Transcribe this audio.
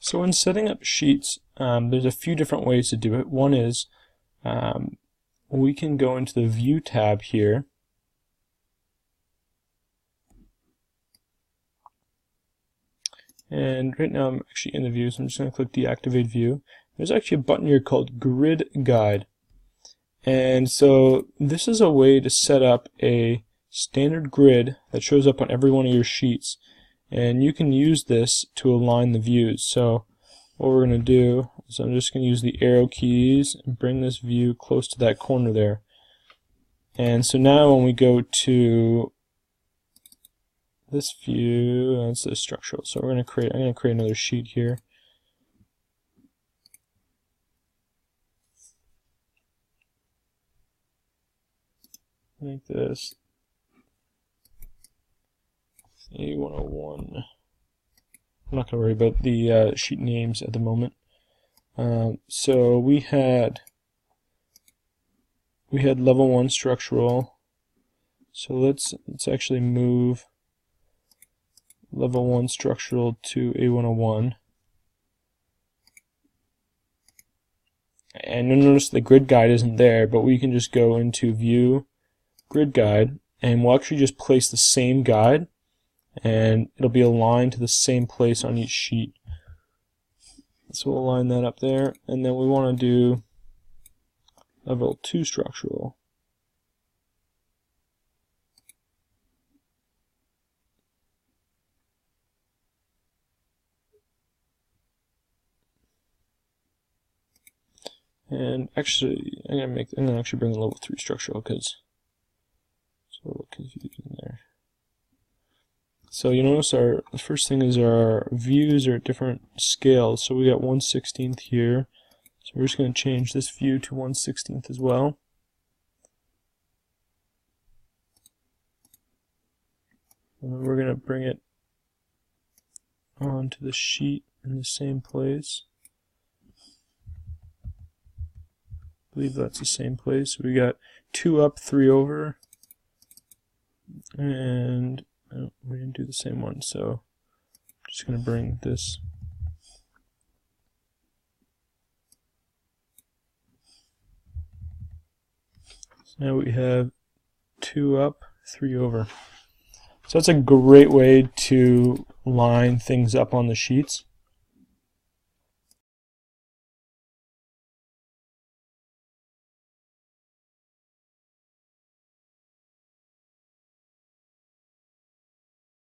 So when setting up sheets, there's a few different ways to do it. One is we can go into the View tab here, and right now I'm actually in the view, so I'm just going to click Deactivate View. There's actually a button here called Grid Guide, and so this is a way to set up a standard grid that shows up on every one of your sheets, and you can use this to align the views. So what we're going to do is I'm just going to use the arrow keys and bring this view close to that corner there. And so now when we go to this view, that's the structural. So I'm going to create another sheet here. Like this. A101. I'm not going to worry about the sheet names at the moment. So we had level 1 structural. So let's actually move level 1 structural to A101. And you'll notice the grid guide isn't there, but we can just go into View, Grid Guide, and we'll actually just place the same guide, and it'll be aligned to the same place on each sheet. So we'll line that up there, and then we want to do level 2 structural. And actually, I'm gonna actually bring the level 3 structural because it's a little confusing there. So you notice the first thing is our views are at different scales. So we got 1/16 here. So we're just going to change this view to 1/16 as well. And then we're going to bring it onto the sheet in the same place. I believe that's the same place. We got 2 up, 3 over, and oh, we didn't do the same one, so I'm just going to bring this. So now we have 2 up, 3 over. So that's a great way to line things up on the sheets.